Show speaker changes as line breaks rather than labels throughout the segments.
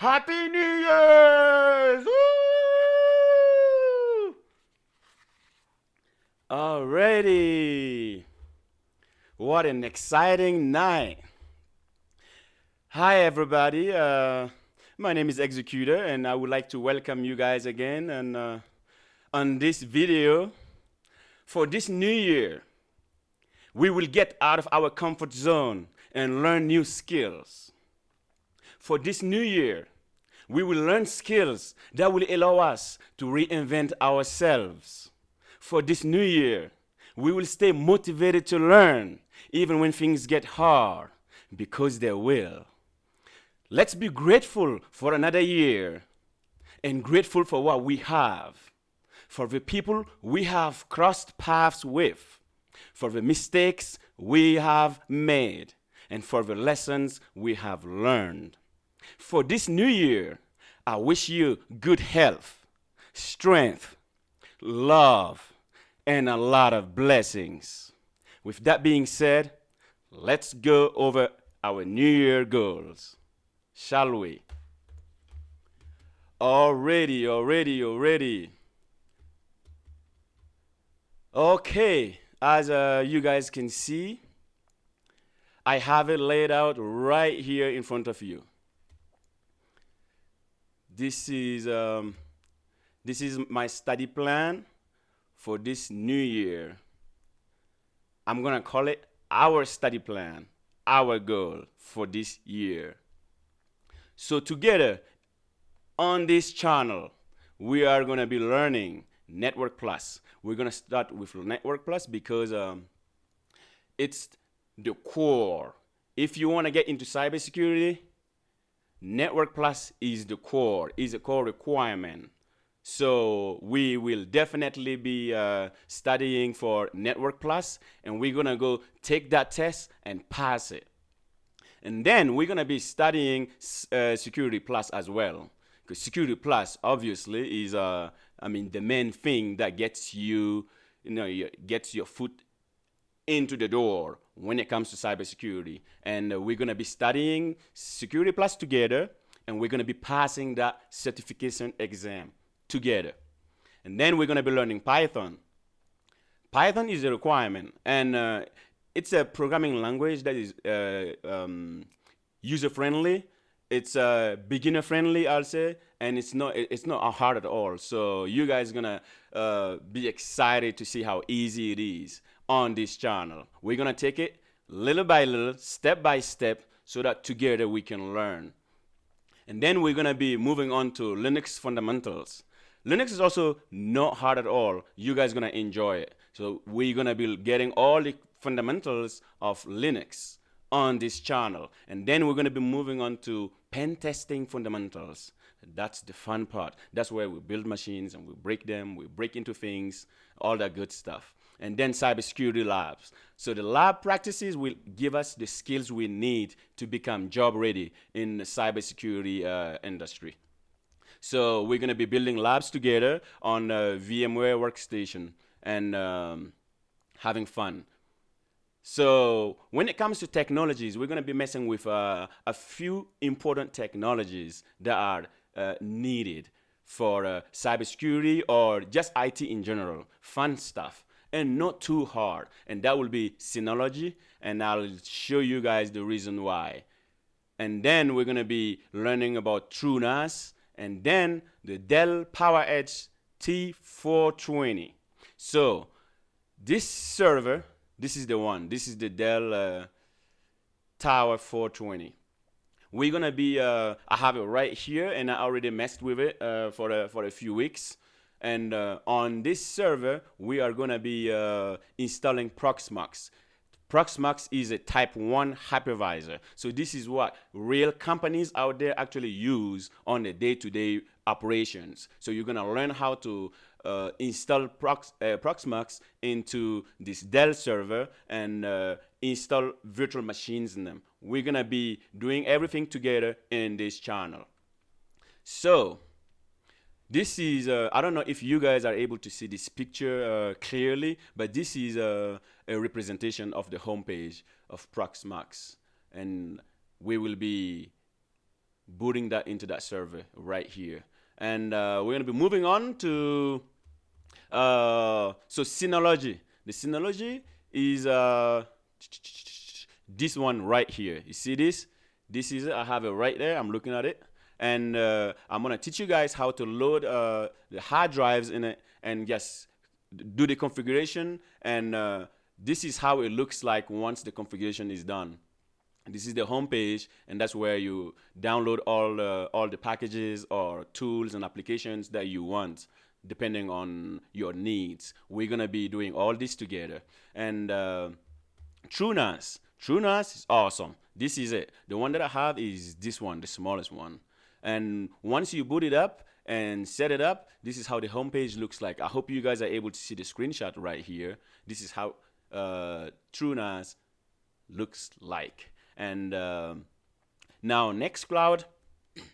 Happy New Year's! Woo! Alrighty. What an exciting night. Hi, everybody. My name is Executor, and I would like to welcome you guys again and on this video. For this new year, we will get out of our comfort zone and learn new skills. For this new year, we will learn skills that will allow us to reinvent ourselves. For this new year, we will stay motivated to learn even when things get hard, because they will. Let's be grateful for another year and grateful for what we have, for the people we have crossed paths with, for the mistakes we have made, and for the lessons we have learned. For this new year, I wish you good health, strength, love, and a lot of blessings. With that being said, let's go over our New Year goals. Shall we? Already. Okay, as you guys can see, I have it laid out right here in front of you. This is my study plan for this new year. I'm gonna call it our study plan, our goal for this year. So together on this channel, we are gonna be learning Network Plus. We're gonna start with Network Plus because it's the core. If you wanna get into cybersecurity, Network Plus is the core, is a core requirement. So we will definitely be studying for Network Plus, and we're gonna go take that test and pass it. And then we're gonna be studying Security Plus as well, because Security Plus obviously is the main thing that gets you, gets your foot into the door when it comes to cybersecurity. And we're going to be studying Security Plus together, and we're going to be passing that certification exam together. And then we're going to be learning Python. Python is a requirement, and it's a programming language that is user-friendly. It's beginner-friendly, I'll say, and it's not hard at all. So you guys are going to be excited to see how easy it is on this channel. We're gonna take it little by little, step by step, so that together we can learn. And then we're gonna be moving on to Linux fundamentals. Linux is also not hard at all. You guys are gonna enjoy it. So we're gonna be getting all the fundamentals of Linux on this channel. And then we're gonna be moving on to Pentesting Fundamentals. That's the fun part. That's where we build machines and we break them, we break into things, all that good stuff. And then Cybersecurity Labs. So the lab practices will give us the skills we need to become job ready in the cybersecurity industry. So we're gonna be building labs together on a VMware workstation and having fun. So when it comes to technologies, we're gonna be messing with a few important technologies that are needed for cybersecurity or just IT in general. Fun stuff and not too hard. And that will be Synology, and I'll show you guys the reason why. And then we're gonna be learning about Truenas, and then the Dell PowerEdge T420. So this server, this is the one. This is the Dell Tower 420. We're gonna be, I have it right here, and I already messed with it for a few weeks. And on this server, we are gonna be installing PROXMOX. ProXMOX is a type 1 hypervisor. So this is what real companies out there actually use on the day-to-day operations. So you're gonna learn how to install ProXMOX into this Dell server and install virtual machines in them. We're gonna be doing everything together in this channel. So this is, I don't know if you guys are able to see this picture clearly, but this is a representation of the homepage of ProXMOX. And we will be booting that into that server right here. And we're going to be moving on to so Synology. The Synology is this one right here. You see this? This is it. I have it right there. I'm looking at it. And I'm going to teach you guys how to load the hard drives in it and just do the configuration. And this is how it looks like once the configuration is done. This is the home page, and that's where you download all the packages or tools and applications that you want, depending on your needs. We're gonna be doing all this together. And Truenas is awesome. This is it. The one that I have is this one, the smallest one. And once you boot it up and set it up, this is how the home page looks like. I hope you guys are able to see the screenshot right here. This is how Truenas looks like. And now Nextcloud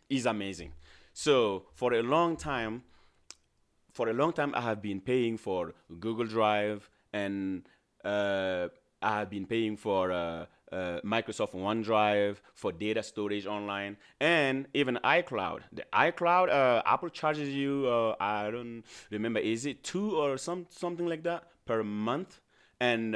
is amazing. So for a long time I have been paying for Google Drive, and I have been paying for Microsoft OneDrive for data storage online, and even iCloud. The iCloud, Apple charges you, I don't remember, is it $2 or something like that per month? And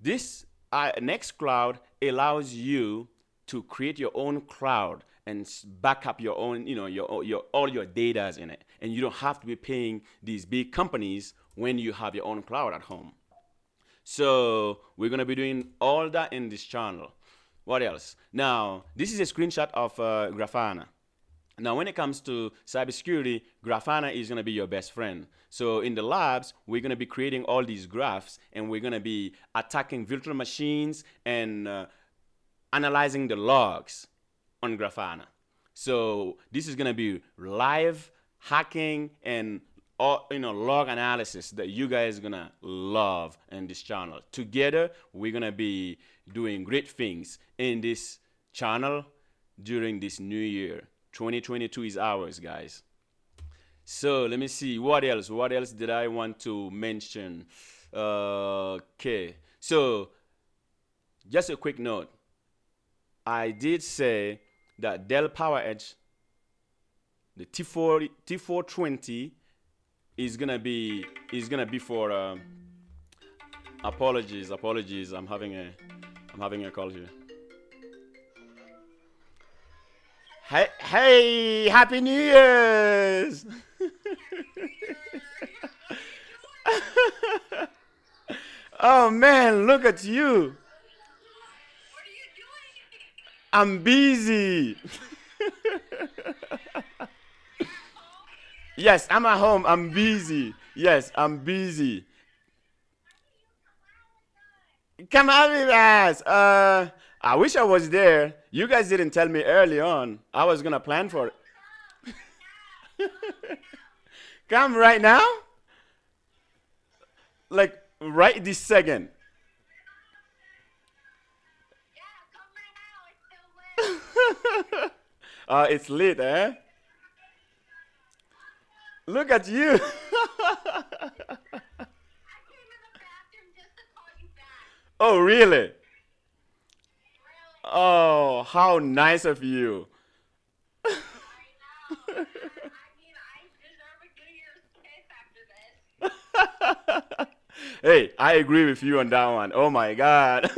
this Nextcloud allows you to create your own cloud and back up your own, your all your data's in it, and you don't have to be paying these big companies when you have your own cloud at home. So we're gonna be doing all that in this channel. What else? Now this is a screenshot of Grafana. Now, when it comes to cybersecurity, Grafana is going to be your best friend. So in the labs, we're going to be creating all these graphs, and we're going to be attacking virtual machines and analyzing the logs on Grafana. So this is going to be live hacking and log analysis that you guys are going to love in this channel. Together, we're going to be doing great things in this channel during this new year. 2022 is ours, guys. So let me see, what else did I want to mention? Okay, so just a quick note. I did say that Dell PowerEdge, the T420, is gonna be for apologies. I'm having a call here. Hey, Happy New Year's! Oh man, look at you.
What are you doing?
I'm busy. Yes, I'm at home. I'm busy. Yes, I'm busy. Come on with us. I wish I was there. You guys didn't tell me early on. I was gonna plan for it. Come right now? Like right this second.
Yeah, come right now. It's still lit.
It's lit, eh? Look at you.
I came in the bathroom just to call you back.
Oh, really?
Really?
Oh, how nice of you.
I know. I mean, I deserve a New Year's kiss after this.
Hey, I agree with you on that one. Oh my God.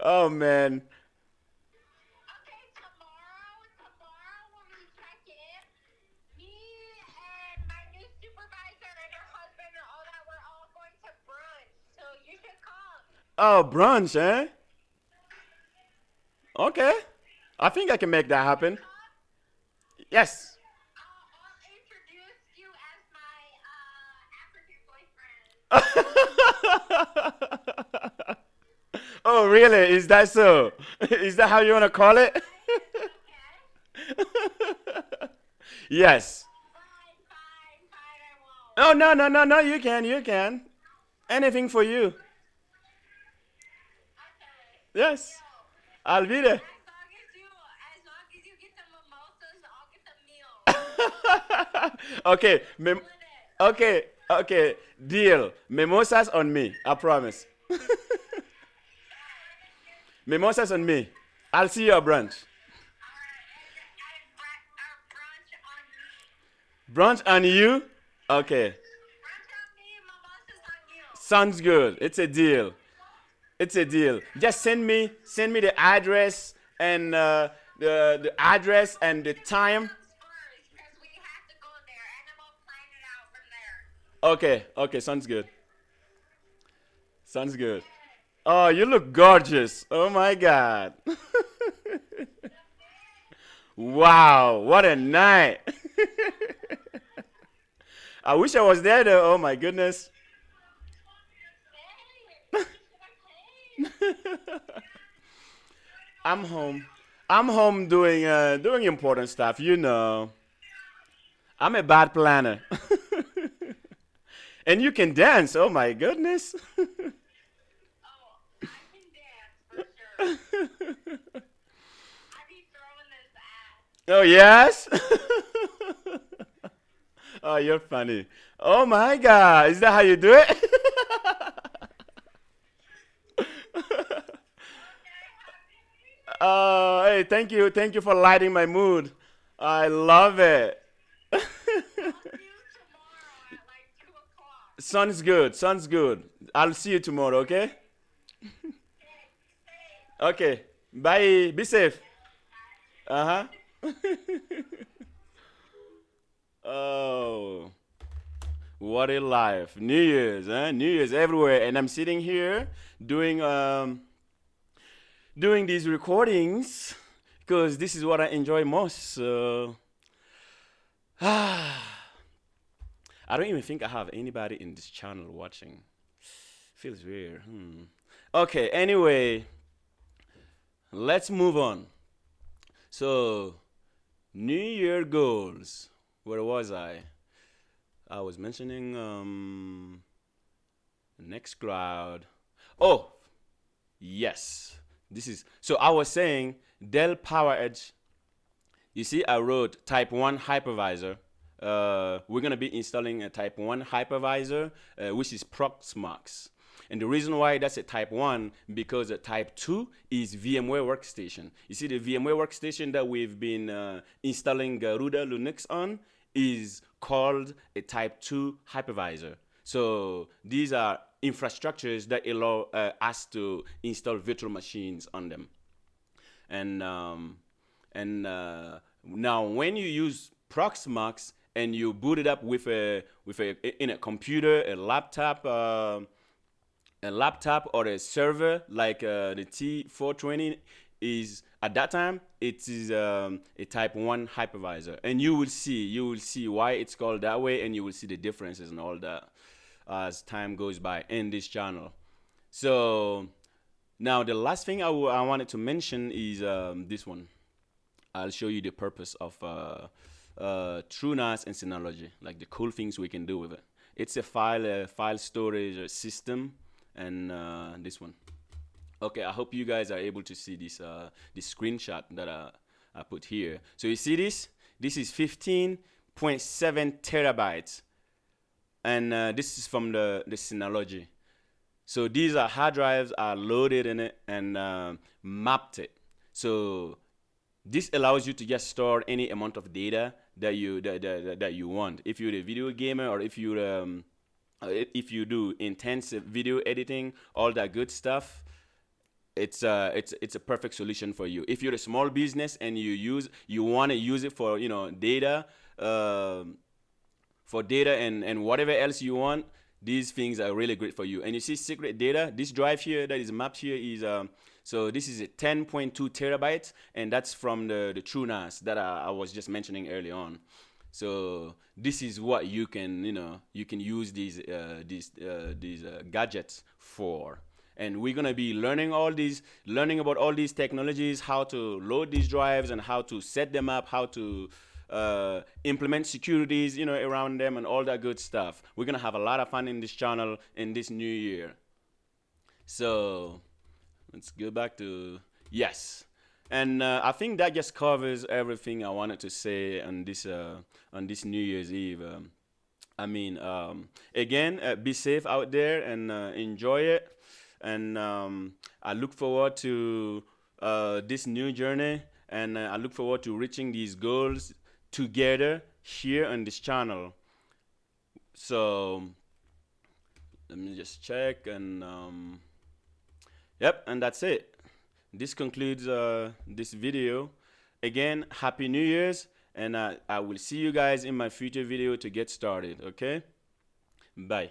Oh man.
Okay, tomorrow when we check in, me and my new supervisor and her husband and all that, we're all going to brunch. So you should come.
Oh, brunch, eh? Okay. I think I can make that happen. Yes.
I'll introduce you as my African boyfriend.
Oh, really? Is that so? Is that how you want to call it?
Okay?
Yes.
Fine, I won't.
Oh, no. You can. Anything for you.
Okay.
Yes. I'll be there.
As long as you get the mimosas, I'll get the meal.
Okay.
Split it.
Okay. Deal. Mimosas on me. I promise. Mimosas on me. I'll see you at brunch. Brunch on you? Okay. Sounds good. It's a deal. It's a deal. Just send me the address and the address and the time. Okay, okay, sounds good. Sounds good. Oh, you look gorgeous. Oh my God. Wow, what a night. I wish I was there though. Oh my goodness. I'm home. I'm home doing important stuff, you know. I'm a bad planner. And you can dance. Oh my goodness. Oh yes. Oh, you're funny. Oh my God. Is that how you do it? Hey, thank you for lighting my mood. I love it. Sounds good. Sounds good. I'll see you tomorrow. Okay. Okay. Bye. Be safe. Uh huh. Oh, what a life! New Year's, huh? New Year's everywhere, and I'm sitting here doing doing these recordings because this is what I enjoy most. So I don't even think I have anybody in this channel watching. Feels weird. Okay. Anyway, let's move on. So New Year goals. Where was I? I was mentioning next crowd. Oh, yes. This is so I was saying Dell PowerEdge. You see, I wrote type 1 hypervisor. We're going to be installing a type 1 hypervisor, which is PROXMOX. And the reason why that's a type 1, because a type 2 is VMware Workstation. You see, the VMware Workstation that we've been installing Garuda Linux on is called a type 2 hypervisor. So these are infrastructures that allow us to install virtual machines on them. And now when you use Proxmox and you boot it up with a in a computer, a laptop or a server like the T420 is at that time it is a type 1 hypervisor, and you will see why it's called that way, and you will see the differences and all that as time goes by in this channel. So now the last thing I wanted to mention is this one. I'll show you the purpose of Truenas and Synology, like the cool things we can do with it. It's a file storage system, and this one. Okay, I hope you guys are able to see this screenshot that I put here. So you see this? This is 15.7 terabytes, and this is from the Synology. So these are hard drives are loaded in it and mapped it. So this allows you to just store any amount of data that you want. If you're a video gamer, or if you do intensive video editing, all that good stuff, it's a perfect solution for you. If you're a small business and you want to use it for data, and whatever else you want, these things are really great for you. And you see secret data, this drive here that is mapped here is so this is a 10.2 terabytes, and that's from the Truenas that I was just mentioning early on. So this is what you can use these gadgets for. And we're gonna be learning about all these technologies, how to load these drives and how to set them up, how to implement securities, around them, and all that good stuff. We're gonna have a lot of fun in this channel in this new year. So let's go back to yes, and I think that just covers everything I wanted to say on this New Year's Eve. Again, be safe out there and enjoy it. and I look forward to this new journey, and I look forward to reaching these goals together here on this channel. So let me just check, and yep, and that's it. This concludes this video. Again, happy New Year's, and I will see you guys in my future video to get started. Okay, bye.